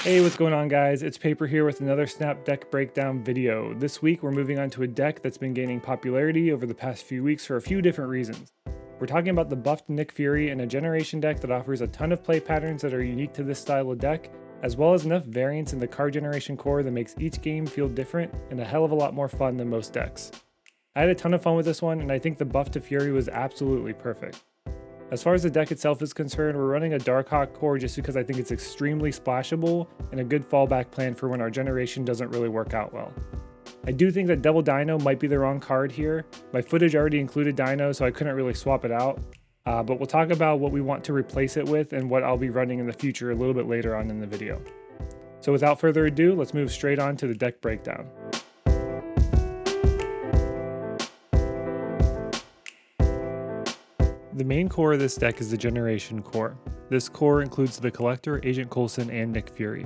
Hey, what's going on guys? It's Paper here with another Snap deck breakdown video. This week we're moving on to a deck that's been gaining popularity over the past few weeks for a few different reasons. We're talking about the buffed Nick Fury and a generation deck that offers a ton of play patterns that are unique to this style of deck, as well as enough variance in the card generation core that makes each game feel different and a hell of a lot more fun than most decks. I had a ton of fun with this one, and I think the buff to Fury was absolutely perfect. As far as the deck itself is concerned, we're running a Darkhawk core just because I think it's extremely splashable and a good fallback plan for when our generation doesn't really work out well. I do think that Devil Dino might be the wrong card here. My footage already included Dino, so I couldn't really swap it out. But we'll talk about what we want to replace it with and what I'll be running in the future a little bit later on in the video. So without further ado, let's move straight on to the deck breakdown. The main core of this deck is the Generation core. This core includes the Collector, Agent Coulson, and Nick Fury.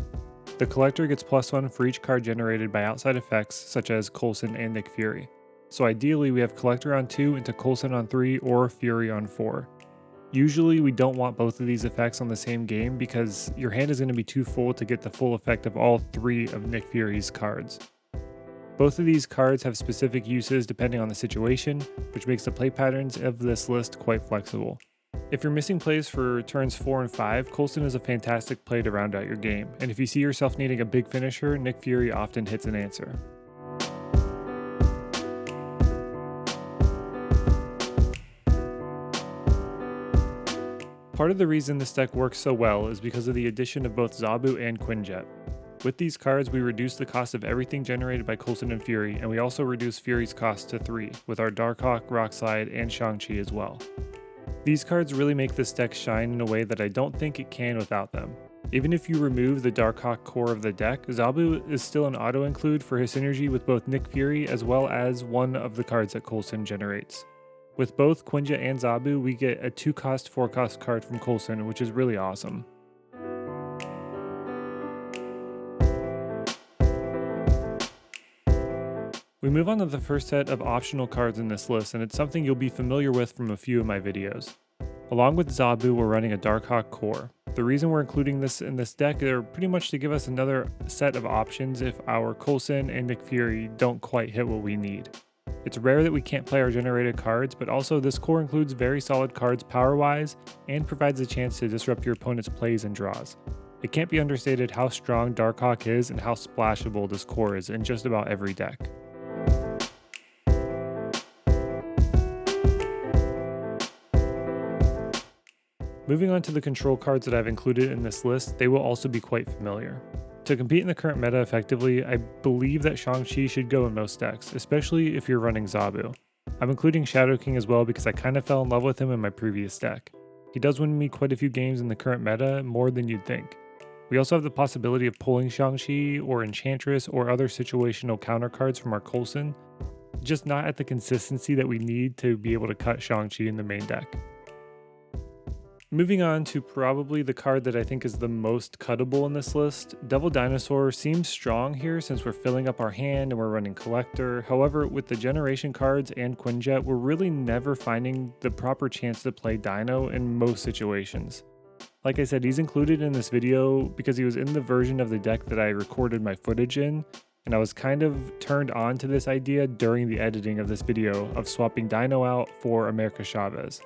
The Collector gets +1 for each card generated by outside effects such as Coulson and Nick Fury. So ideally we have Collector on 2 into Coulson on 3 or Fury on 4. Usually we don't want both of these effects on the same game because your hand is going to be too full to get the full effect of all 3 of Nick Fury's cards. Both of these cards have specific uses depending on the situation, which makes the play patterns of this list quite flexible. If you're missing plays for turns 4 and 5, Coulson is a fantastic play to round out your game, and if you see yourself needing a big finisher, Nick Fury often hits an answer. Part of the reason this deck works so well is because of the addition of both Zabu and Quinjet. With these cards, we reduce the cost of everything generated by Coulson and Fury, and we also reduce Fury's cost to 3, with our Darkhawk, Rockslide, and Shang-Chi as well. These cards really make this deck shine in a way that I don't think it can without them. Even if you remove the Darkhawk core of the deck, Zabu is still an auto-include for his synergy with both Nick Fury as well as one of the cards that Coulson generates. With both Quinjet and Zabu, we get a 2-cost, 4-cost card from Coulson, which is really awesome. We move on to the first set of optional cards in this list, and it's something you'll be familiar with from a few of my videos. Along with Zabu, we're running a Darkhawk core. The reason we're including this in this deck are pretty much to give us another set of options if our Coulson and Nick Fury don't quite hit what we need. It's rare that we can't play our generated cards, but also this core includes very solid cards power-wise and provides a chance to disrupt your opponent's plays and draws. It can't be understated how strong Darkhawk is and how splashable this core is in just about every deck. Moving on to the control cards that I've included in this list, they will also be quite familiar. To compete in the current meta effectively, I believe that Shang-Chi should go in most decks, especially if you're running Zabu. I'm including Shadow King as well because I kind of fell in love with him in my previous deck. He does win me quite a few games in the current meta, more than you'd think. We also have the possibility of pulling Shang-Chi or Enchantress or other situational counter cards from our Coulson, just not at the consistency that we need to be able to cut Shang-Chi in the main deck. Moving on to probably the card that I think is the most cuttable in this list, Devil Dinosaur seems strong here since we're filling up our hand and we're running Collector. However, with the Generation cards and Quinjet, we're really never finding the proper chance to play Dino in most situations. Like I said, he's included in this video because he was in the version of the deck that I recorded my footage in, and I was kind of turned on to this idea during the editing of this video of swapping Dino out for America Chavez.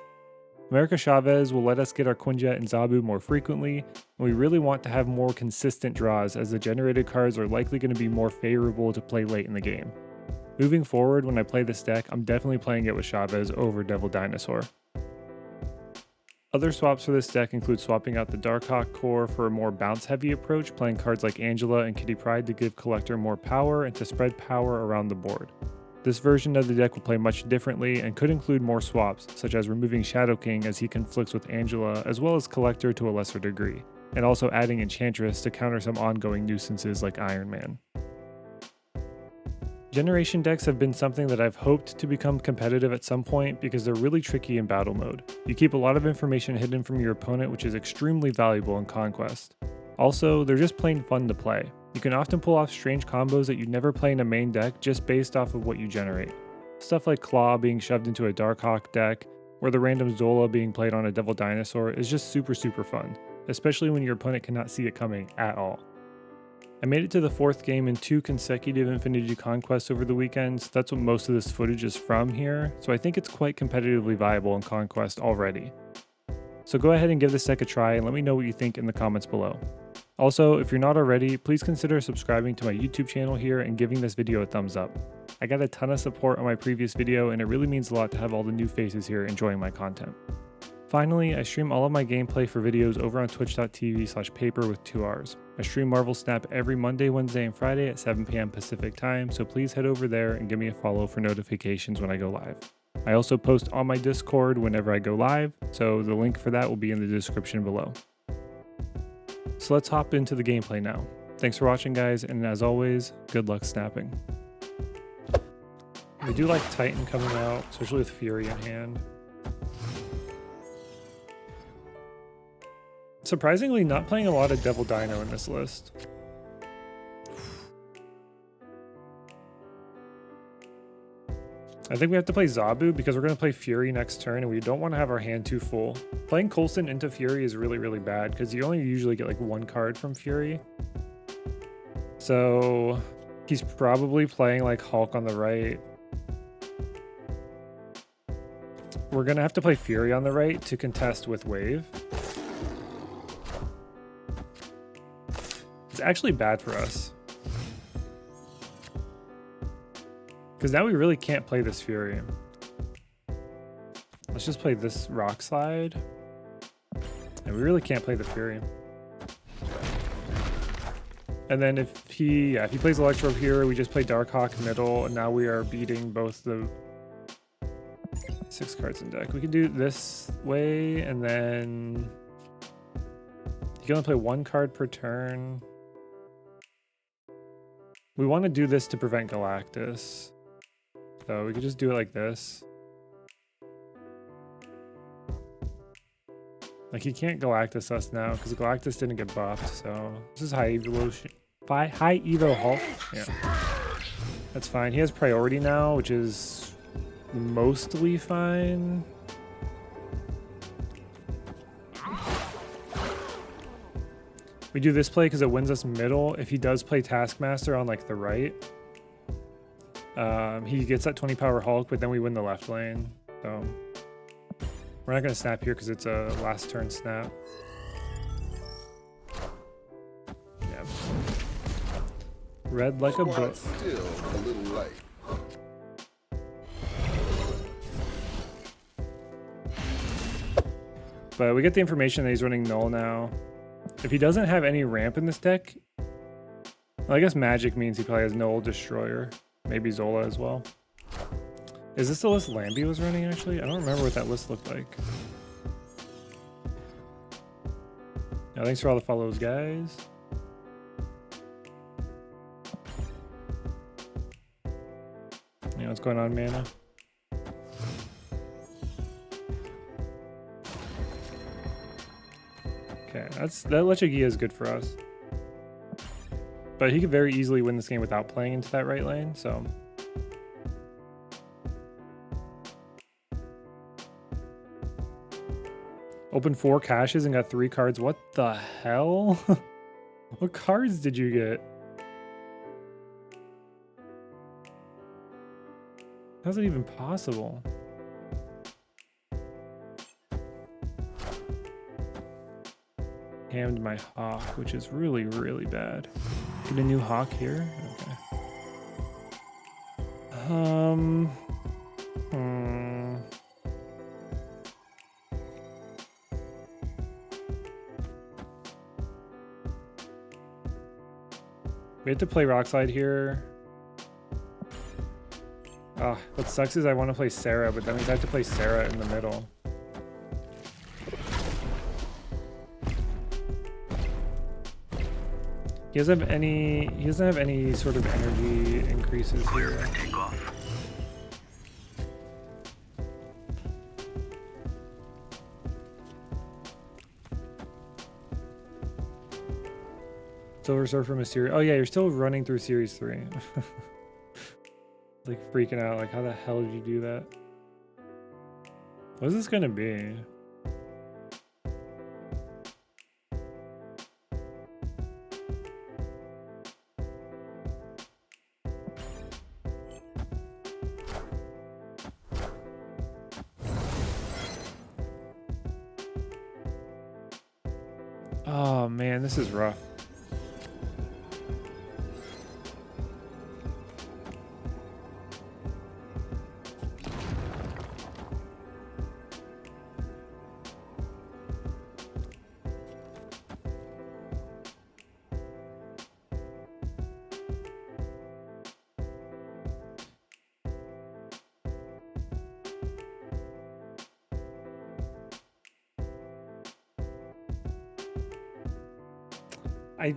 America Chavez will let us get our Quinjet and Zabu more frequently, and we really want to have more consistent draws as the generated cards are likely going to be more favorable to play late in the game. Moving forward, when I play this deck, I'm definitely playing it with Chavez over Devil Dinosaur. Other swaps for this deck include swapping out the Darkhawk core for a more bounce-heavy approach, playing cards like Angela and Kitty Pryde to give Collector more power and to spread power around the board. This version of the deck will play much differently and could include more swaps, such as removing Shadow King as he conflicts with Angela, as well as Collector to a lesser degree, and also adding Enchantress to counter some ongoing nuisances like Iron Man. Generation decks have been something that I've hoped to become competitive at some point because they're really tricky in battle mode. You keep a lot of information hidden from your opponent, which is extremely valuable in Conquest. Also, they're just plain fun to play. You can often pull off strange combos that you'd never play in a main deck just based off of what you generate. Stuff like Claw being shoved into a Darkhawk deck, or the random Zola being played on a Devil Dinosaur is just super fun, especially when your opponent cannot see it coming at all. I made it to the 4th game in 2 consecutive Infinity Conquests over the weekend, so that's what most of this footage is from here, so I think it's quite competitively viable in Conquest already. So go ahead and give this deck a try and let me know what you think in the comments below. Also, if you're not already, please consider subscribing to my YouTube channel here and giving this video a thumbs up. I got a ton of support on my previous video and it really means a lot to have all the new faces here enjoying my content. Finally, I stream all of my gameplay for videos over on twitch.tv/paper with 2 R's. I stream Marvel Snap every Monday, Wednesday, and Friday at 7 p.m. Pacific time, so please head over there and give me a follow for notifications when I go live. I also post on my Discord whenever I go live, so the link for that will be in the description below. So let's hop into the gameplay now. Thanks for watching, guys, and as always, good luck snapping. We do like Titan coming out, especially with Fury in hand. Surprisingly, not playing a lot of Devil Dino in this list. I think we have to play Zabu because we're going to play Fury next turn and we don't want to have our hand too full. Playing Coulson into Fury is really, really bad because you only usually get like 1 card from Fury. So he's probably playing like Hulk on the right. We're going to have to play Fury on the right to contest with Wave. It's actually bad for us. Because now we really can't play this Fury. Let's just play this Rock Slide. And we really can't play the Fury. And then if he plays Electro here, we just play Darkhawk middle, and now we are beating both the 6 cards in deck. We can do it this way, and then you can only play 1 card per turn. We want to do this to prevent Galactus. So we could just do it like this. Like he can't Galactus us now because Galactus didn't get buffed. So this is high evolution. High Evo Hulk. Yeah. That's fine. He has priority now, which is mostly fine. We do this play because it wins us middle. If he does play Taskmaster on like the right, he gets that 20 power Hulk, but then we win the left lane. So we're not going to snap here because it's a last turn snap. Yeah. Red like a book. Still a little light. But we get the information that he's running Null now. If he doesn't have any ramp in this deck, well, I guess Magic means he probably has Null Destroyer. Maybe Zola as well. Is this the list Lambie was running, actually? I don't remember what that list looked like. Yeah, thanks for all the follows, guys. Yeah, what's going on, Mana? Okay, that Lechagia is good for us. But he could very easily win this game without playing into that right lane, so. Opened 4 caches and got 3 cards. What the hell? What cards did you get? How's it even possible? Hammed my Hawk, which is really, really bad. Get a new Hawk here? Okay. We have to play Rockslide here. What sucks is I want to play Sarah, but that means I have to play Sarah in the middle. He doesn't have any sort of energy increases here. Silver Surfer Mysterio. Oh yeah, you're still running through Series 3. Like freaking out, like how the hell did you do that? What is this gonna be? Oh man, this is rough.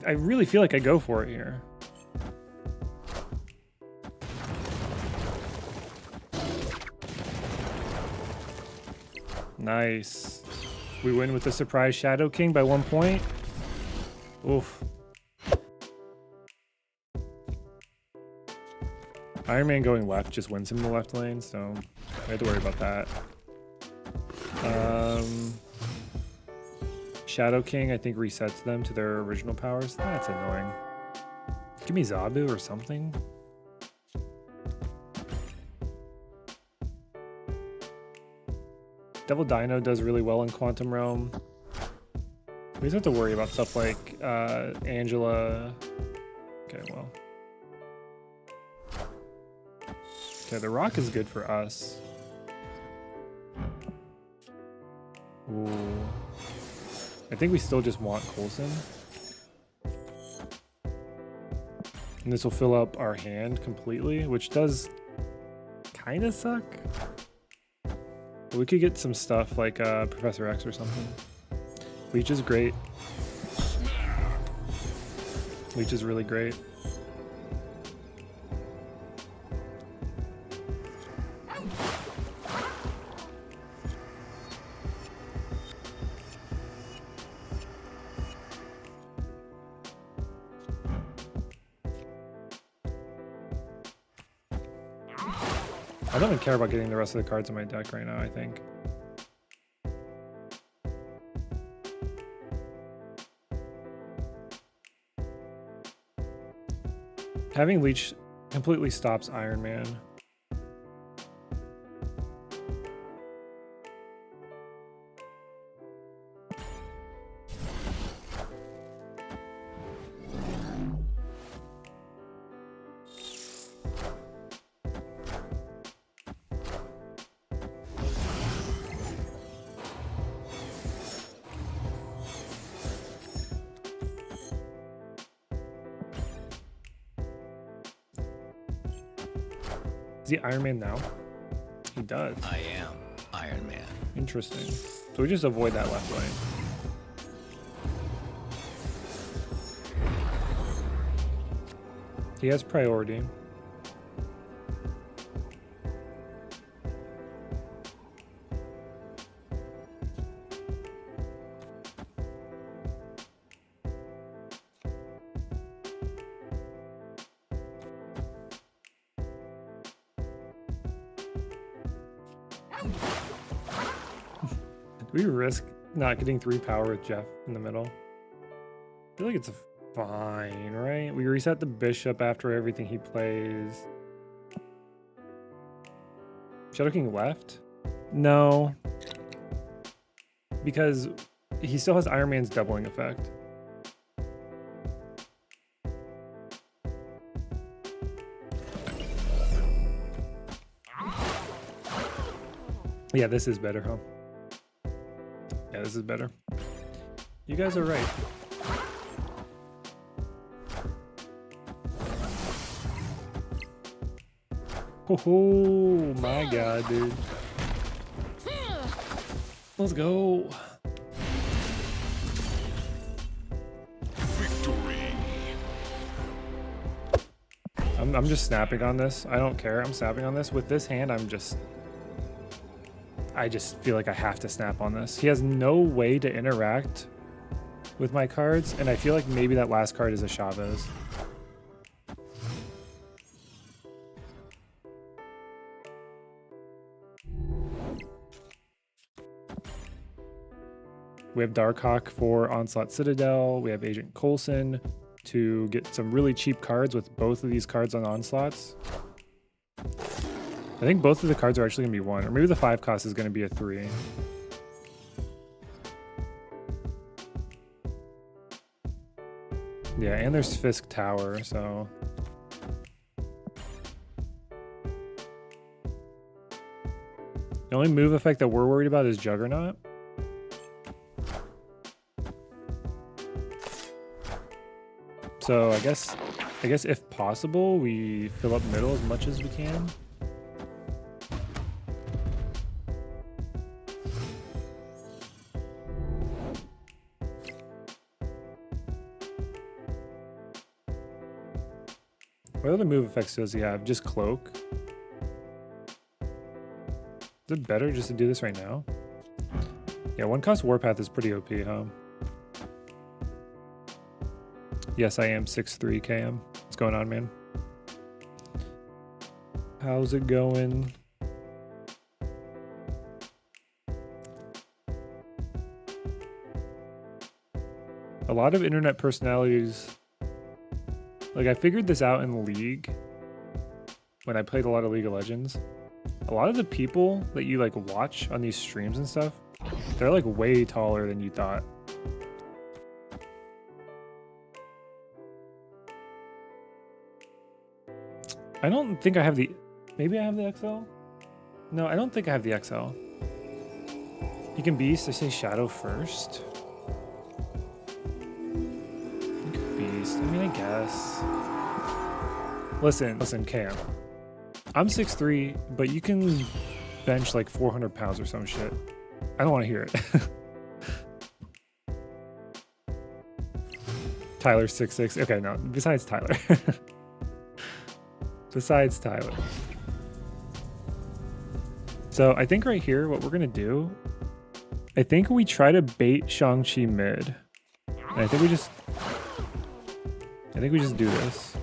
I really feel like I go for it here. Nice. We win with the surprise Shadow King by 1 point. Oof. Iron Man going left just wins him the left lane, so I had to worry about that. Shadow King, I think, resets them to their original powers. That's annoying. Give me Zabu or something. Devil Dino does really well in Quantum Realm. We just have to worry about stuff like Angela. Okay, well. Okay, the rock is good for us. Ooh. I think we still just want Coulson. And this will fill up our hand completely, which does kind of suck. But we could get some stuff like Professor X or something. Leech is great. Leech is really great. I don't even care about getting the rest of the cards in my deck right now, I think. Having Leech completely stops Iron Man. Is he Iron Man now? He does. I am Iron Man. Interesting. So we just avoid that left lane. He has priority. Do we risk not getting 3 power with Jeff in the middle? I feel like it's fine, right? We reset the bishop after everything he plays. Shadow King left? No. Because he still has Iron Man's doubling effect. Yeah, this is better, huh? Yeah, this is better. You guys are right. Oh my god, dude. Let's go. Victory. I'm just snapping on this. I don't care. I'm snapping on this. With this hand, I just feel like I have to snap on this. He has no way to interact with my cards, and I feel like maybe that last card is a Chavez. We have Darkhawk for Onslaught Citadel. We have Agent Coulson to get some really cheap cards with both of these cards on Onslaughts. I think both of the cards are actually going to be 1, or maybe the 5 cost is going to be a 3. Yeah, and there's Fisk Tower, so... The only move effect that we're worried about is Juggernaut. So I guess if possible, we fill up middle as much as we can. What other move effects does he have? Just Cloak? Is it better just to do this right now? Yeah, 1-cost Warpath is pretty OP, huh? Yes, I am 6'3", KM. What's going on, man? How's it going? A lot of internet personalities... Like, I figured this out in League when I played a lot of League of Legends. A lot of the people that you, like, watch on these streams and stuff, they're, like, way taller than you thought. I don't think I have the... Maybe I have the XL? No, I don't think I have the XL. He can Beast. I say Shadow first. Beast. I mean, I guess. Listen, Cam. I'm 6'3", but you can bench like 400 pounds or some shit. I don't want to hear it. Tyler's 6'6". Okay, no. Besides Tyler. Besides Tyler. So I think right here, what we're going to do, I think we try to bait Shang-Chi mid. And I think we just do this.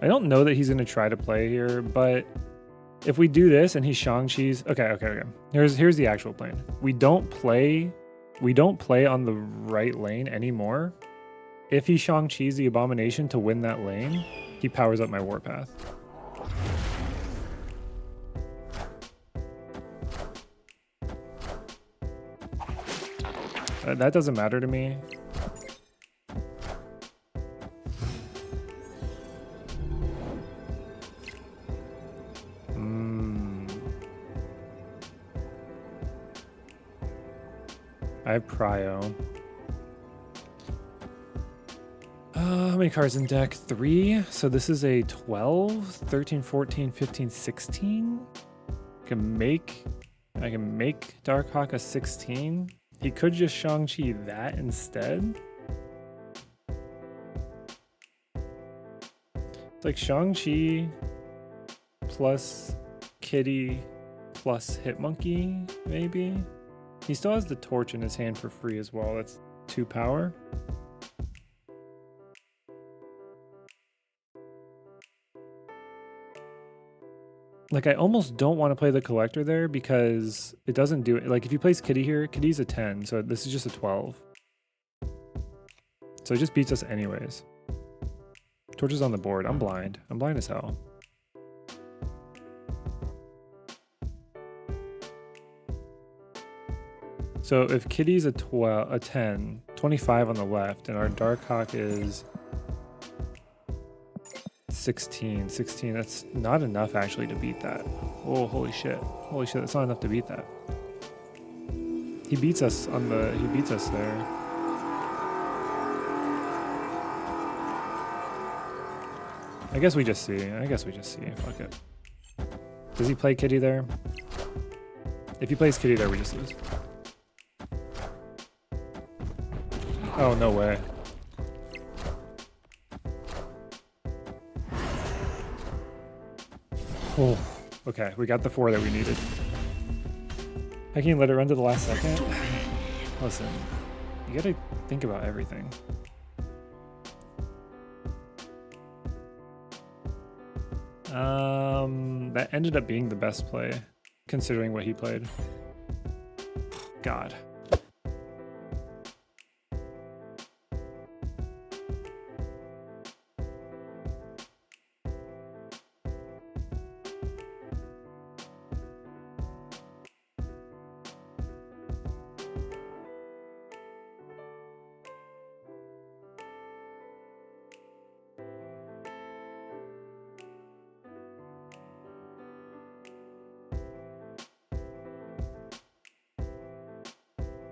I don't know that he's going to try to play here, but if we do this and he's Shang-Chi's... Okay. Here's the actual plan. We don't play on the right lane anymore. If he Shang-Chi's the Abomination to win that lane, he powers up my Warpath. That doesn't matter to me. I have Prio. How many cards in deck? 3. So this is a 12, 13, 14, 15, 16. I can make Darkhawk a 16. He could just Shang-Chi that instead. It's like Shang-Chi plus Kitty plus Hitmonkey, maybe? He still has the torch in his hand for free as well. That's 2 power. Like, I almost don't want to play the collector there because it doesn't do it. Like, if he plays Kitty here, Kitty's a 10, so this is just a 12. So it just beats us anyways. Torch is on the board. I'm blind. I'm blind as hell. So if Kitty's a 10, 25 on the left, and our Darkhawk is 16, that's not enough actually to beat that. Oh, holy shit. Holy shit, that's not enough to beat that. He beats us there. I guess we just see. Fuck it. Does he play Kitty there? If he plays Kitty there, we just lose. Oh, no way. Oh, okay. We got the 4 that we needed. I can let it run to the last second. Listen, you gotta think about everything. That ended up being the best play, considering what he played. God.